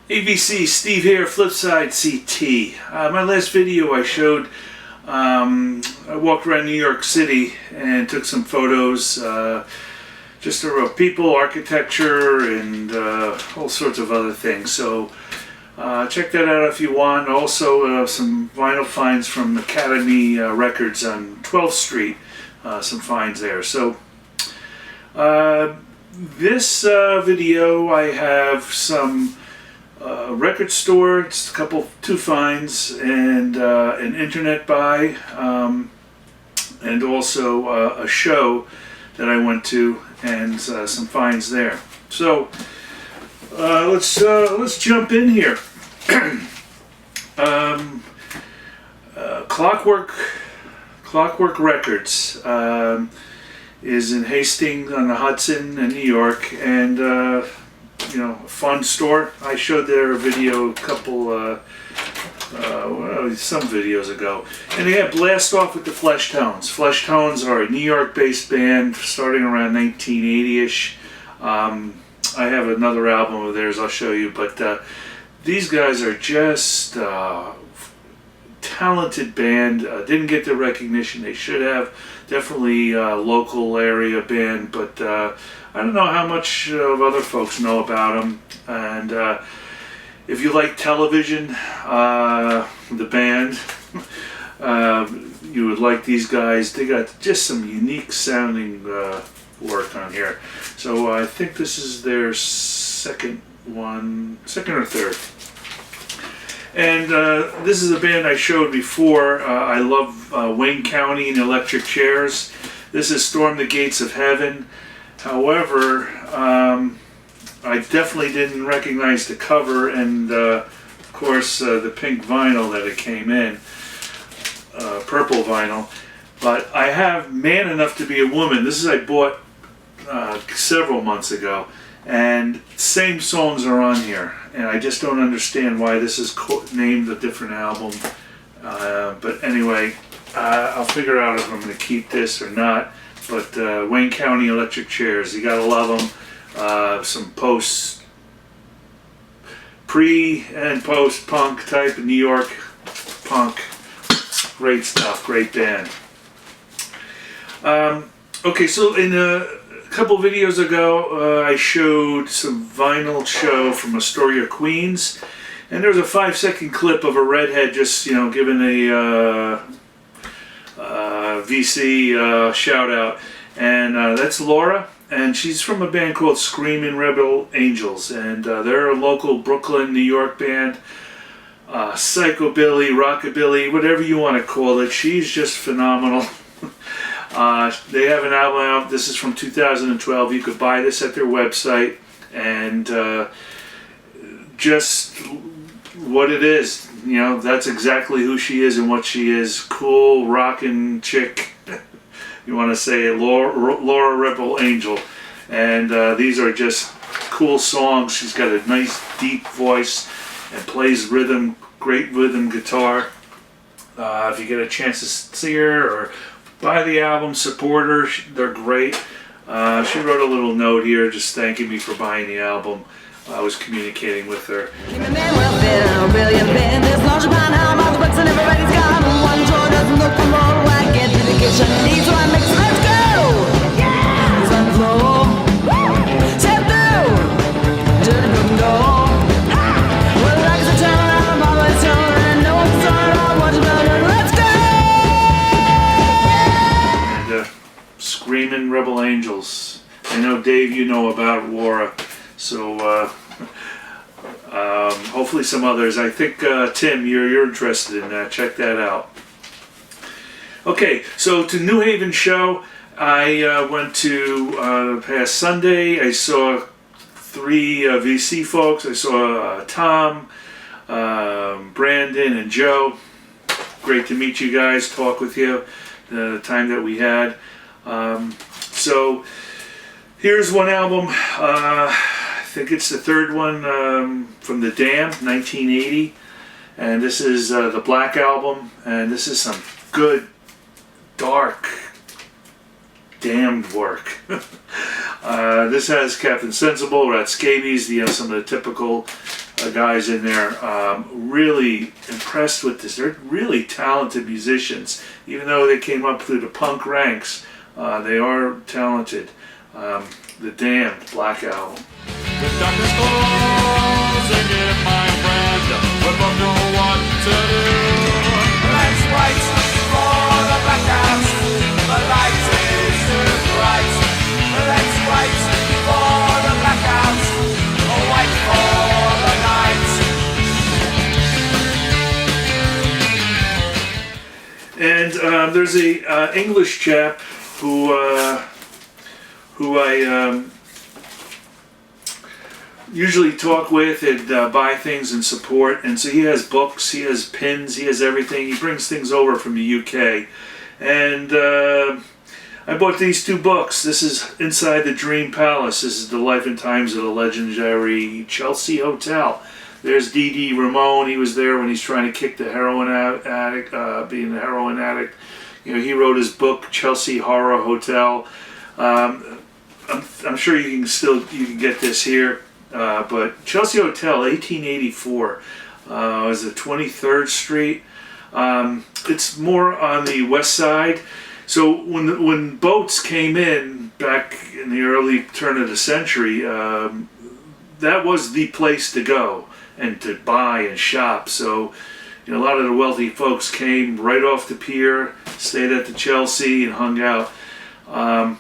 ABC, Steve here, FlipSideCT. My last video I showed, I walked around New York City and took some photos, just of people, architecture, and all sorts of other things. So check that out if you want. Also some vinyl finds from Academy Records on 12th Street, some finds there. So this video I have some record store, it's two finds, and an internet buy, and also a show that I went to, and some finds there. So let's jump in here. Clockwork Records is in Hastings on the Hudson in New York, and you know, a fun store. I showed their video a couple, some videos ago, and they had Blast Off with the Flesh Tones. Flesh Tones are a New York-based band starting around 1980-ish. I have another album of theirs I'll show you, but these guys are just talented band. Didn't get the recognition they should have. Definitely a local area band, but I don't know how much of other folks know about them. And if you like television, the band, you would like these guys. They got just some unique sounding work on here. So I think this is their second or third. And this is a band I showed before. I love Wayne County and Electric Chairs. This is Storm the Gates of Heaven. However, I definitely didn't recognize the cover, and of course the pink vinyl that it came in, purple vinyl. But I have Man Enough to Be a Woman. This is I bought several months ago, and same songs are on here, and I just don't understand why this is named a different album. But anyway, I'll figure out if I'm going to keep this or not. But Wayne County Electric Chairs, you gotta love them. Some pre and post punk type of New York punk. Great stuff, great band. Okay, so in a couple videos ago, I showed some vinyl show from Astoria, Queens, and there was a 5-second clip of a redhead just, you know, giving a VC shout out, and that's Laura, and she's from a band called Screamin' Rebel Angels, and they're a local Brooklyn, New York band. Psychobilly, rockabilly, whatever you want to call it. She's just phenomenal. They have an album out. This is from 2012. You could buy this at their website, and just what it is, you know, that's exactly who she is and what she is. Cool, rockin' chick. You want to say Laura Rebel Angel. And these are just cool songs. She's got a nice deep voice and plays rhythm, great rhythm guitar. If you get a chance to see her or buy the album, support her. They're great. She wrote a little note here just thanking me for buying the album. I was communicating with her. And Screamin' Rebel Angels. I know, Dave, you know about Laura. So hopefully some others. I think Tim, you're interested in that. Check that out. Okay, so to New Haven show, I went to past Sunday. I saw 3 VC folks. I saw Tom, Brandon, and Joe. Great to meet you guys, talk with you the time that we had. So here's one album. I think it's the third one from The Dam, 1980, and this is the Black Album, and this is some good, dark, damned work. This has Captain Sensible, Rat Scabies, some of the typical guys in there. Really impressed with this. They're really talented musicians. Even though they came up through the punk ranks, they are talented. The Damned, Black Album. The darkness closing in, my friend. We both know what to do. Let's wait for the blackouts. The light is too bright. Let's wait for the blackouts. Wait for the night. And there's a English chap who I usually talk with and buy things and support, and so he has books, he has pins, he has everything. He brings things over from the UK, and I bought these 2 books. This is Inside the Dream Palace. This is the life and times of the legendary Chelsea Hotel. There's D.D. Ramone. He was there when he's trying to kick the heroin addict, being a heroin addict. You know, he wrote his book Chelsea Horror Hotel. I'm sure you can get this here. But Chelsea Hotel, 1884, is it 23rd Street? It's more on the west side. So when boats came in back in the early turn of the century, that was the place to go and to buy and shop. So, you know, a lot of the wealthy folks came right off the pier, stayed at the Chelsea, and hung out. A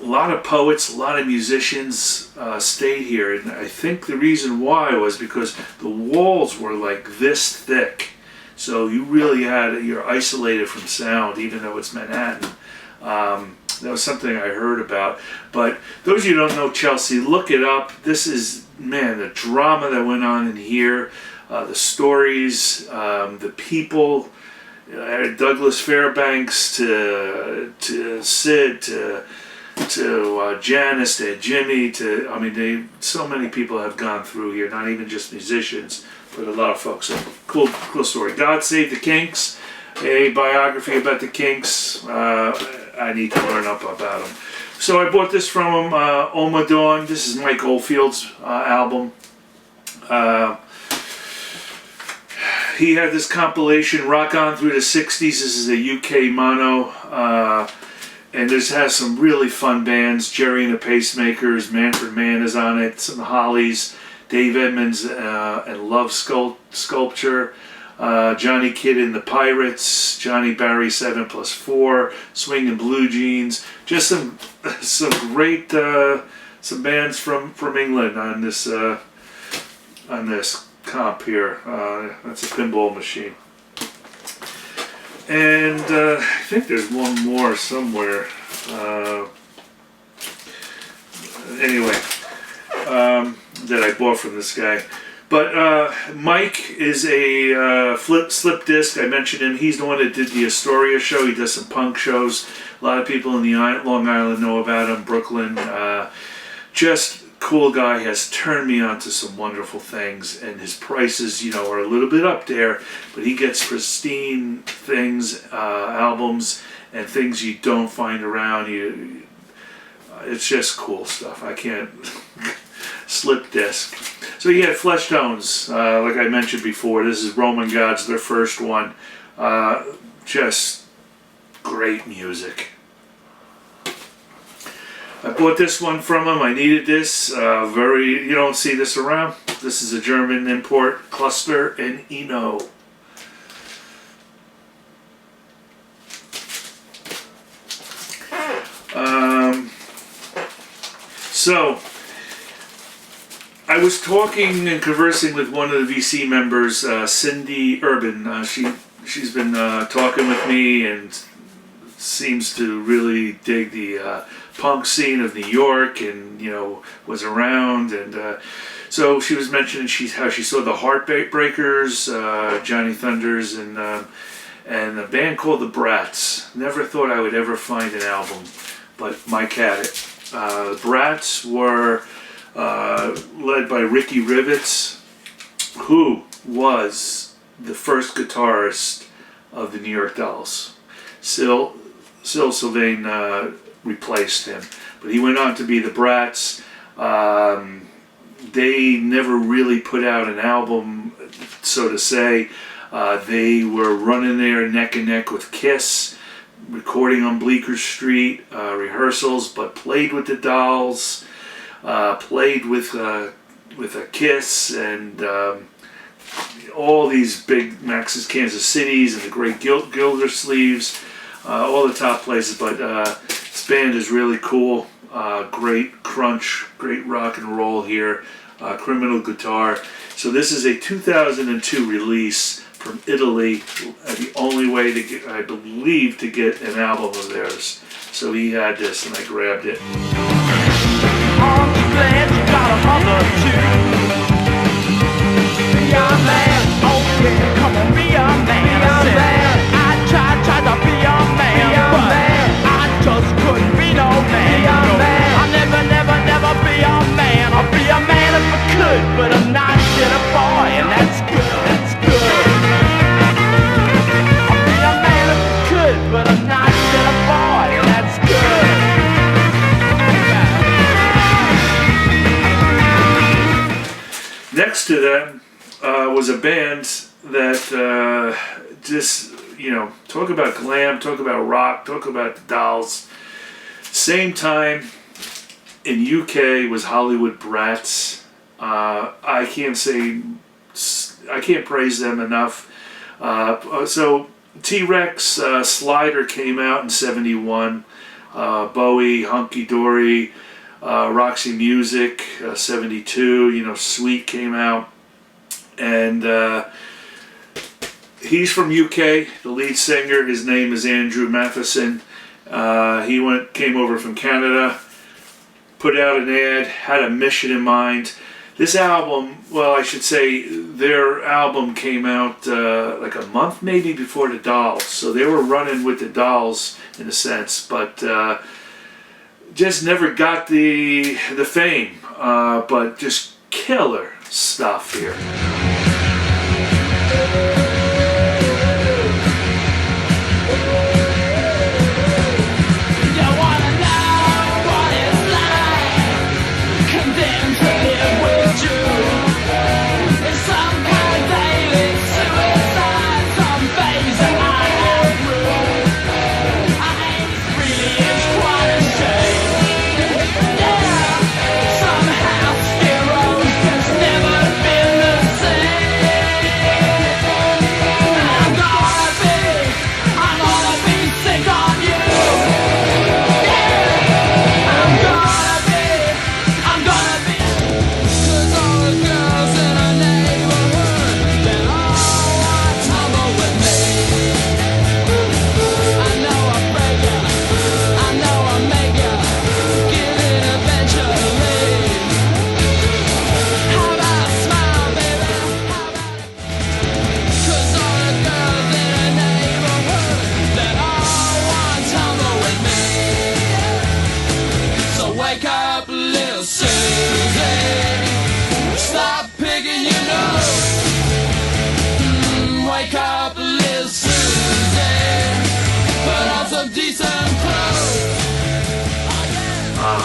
lot of poets, a lot of musicians stayed here, and I think the reason why was because the walls were like this thick, so you really you're isolated from sound, even though it's Manhattan. That was something I heard about. But those of you who don't know Chelsea, look it up. This is, man, the drama that went on in here, the stories, the people, Douglas Fairbanks to Sid to Janice, to Jimmy, so many people have gone through here, not even just musicians, but a lot of folks. So, cool story. God Save the Kinks, a biography about the Kinks. I need to learn up about them. So I bought this from him, Oma Dawn. This is Mike Oldfield's album. He had this compilation, Rock On Through the 60s. This is a UK mono. And this has some really fun bands. Jerry and the Pacemakers, Manfred Mann is on it, some Hollies, Dave Edmunds and Love Sculpture, Johnny Kidd and the Pirates, Johnny Barry 7+4, Swing and Blue Jeans. Just some great some bands from England on this comp here. That's a pinball machine. And I think there's one more somewhere. Anyway, that I bought from this guy. But Mike is a slip disc. I mentioned him. He's the one that did the Astoria show. He does some punk shows. A lot of people in the Long Island know about him. Brooklyn. Just cool guy, has turned me on to some wonderful things, and his prices, are a little bit up there, but he gets pristine things, albums, and things you don't find around. It's just cool stuff. I can't slip disc. So he had Flesh Tones, like I mentioned before. This is Roman Gods, their first one. Just great music. I bought this one from him. I needed this. You don't see this around. This is a German import, Cluster and Eno. So, I was talking and conversing with one of the VC members, Cindy Urban. She's been talking with me and seems to really dig the punk scene of New York, and was around, and so she was mentioning how she saw the Heartbreakers, Johnny Thunders, and a band called the Brats. Never thought I would ever find an album, but Mike had it. The Brats were led by Ricky Rivets, who was the first guitarist of the New York Dolls. Syl Sylvain replaced him, but he went on to be the Brats. they never really put out an album, so to say. They were running there neck and neck with Kiss, recording on Bleecker Street, rehearsals, but played with the Dolls, played with a Kiss, and all these big Max's Kansas Cities and the great Gildersleeves, all the top places. But this band is really cool. Great crunch, great rock and roll here, criminal guitar. So this is a 2002 release from Italy, the only way to get, I believe, to get an album of theirs. So he had this, and I grabbed it. I'm glad you got a mother too. Be a man, oh yeah, come on, be a man. I tried to be a man, but I just couldn't be no man. I'll never be a man. I'll be a man if I could, but I'm not yet a boy, and that's good, that's good. I'll be a man if I could, but I'm not yet a boy, and that's good. Next to them was a band that just, you know, talk about glam, talk about rock, talk about the Dolls. Same time in UK was Hollywood Brats. I can't praise them enough. So T-Rex, Slider came out in '71. Bowie, Hunky Dory, Roxy Music, '72. You know, Sweet came out, and he's from UK. The lead singer, his name is Andrew Matheson. He came over from Canada, put out an ad, had a mission in mind. This album, well, I should say, their album came out like a month maybe before the Dolls. So they were running with the Dolls in a sense, but just never got the fame. But just killer stuff here.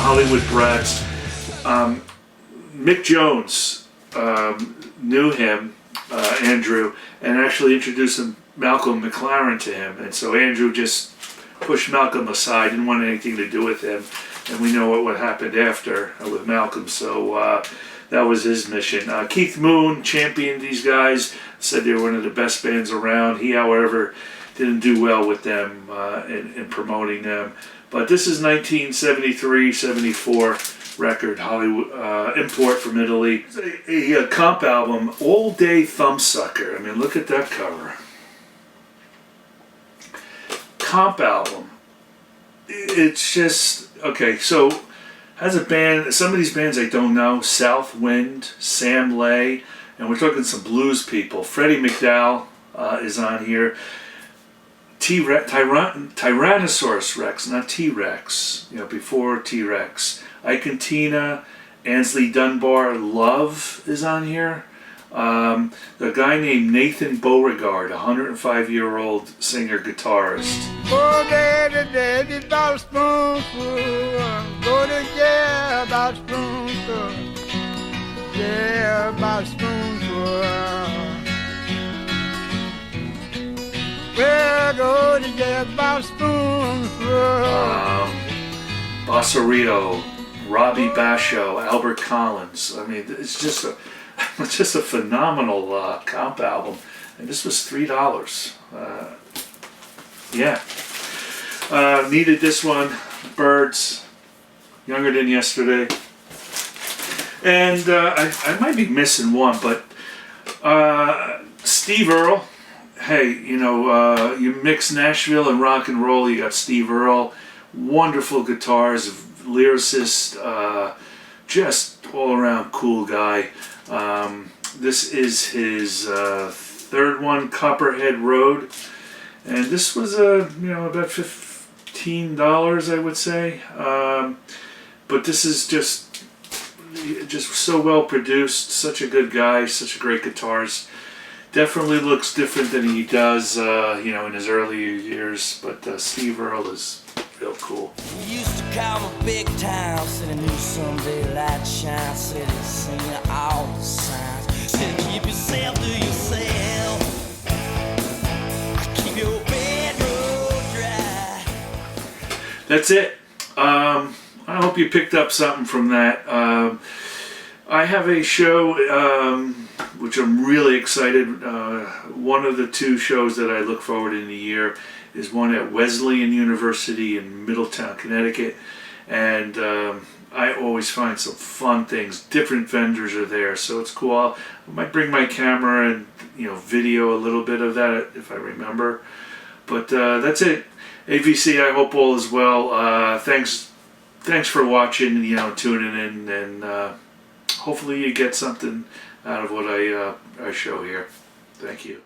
Hollywood Brats. Mick Jones knew him, Andrew, and actually introduced Malcolm McLaren to him. And so Andrew just pushed Malcolm aside, didn't want anything to do with him. And we know what happened after with Malcolm. So that was his mission. Keith Moon championed these guys, said they were one of the best bands around. He, however, didn't do well with them in promoting them. But this is 1973-74 record, Hollywood import from Italy. It's a comp album, All Day Thumbsucker. I mean, look at that cover. Comp album. It's just, okay, so has a band, some of these bands I don't know, South Wind, Sam Lay, and we're talking some blues people. Freddie McDowell is on here. Tyrannosaurus Rex, not T-Rex, you know, before T-Rex. Ike and Tina, Ansley Dunbar, Love is on here. The guy named Nathan Beauregard, a 105-year-old singer-guitarist. Oh, daddy, daddy, about a spoonful. Go to jail about a spoonful. today about a spoonful. Well, go today about a spoonful. Bossa Rio, Robbie Basho, Albert Collins. I mean, it's just a it's just a phenomenal comp album, and this was $3. Yeah, needed this one. Birds, Younger Than Yesterday, and I might be missing one, but Steve Earle. Hey, you know, you mix Nashville and rock and roll. You got Steve Earle, wonderful guitars, lyricist, just all around cool guy. This is his third one, Copperhead Road, and this was about $15, I would say. But this is just so well produced. Such a good guy, such a great guitarist. Definitely looks different than he does, in his earlier years. But Steve Earle is real cool. We used to come a big town, said I knew someday light shine, said it's singing all the signs, said keep yourself to yourself, keep your bedroom dry. That's it. I hope you picked up something from that. I have a show which I'm really excited. One of the two shows that I look forward in the year is one at Wesleyan University in Middletown, Connecticut, and I always find some fun things. Different vendors are there, so it's cool. I might bring my camera and video a little bit of that if I remember. But that's it. AVC, I hope all is well. Thanks for watching and tuning in, and hopefully you get something out of what I show here. Thank you.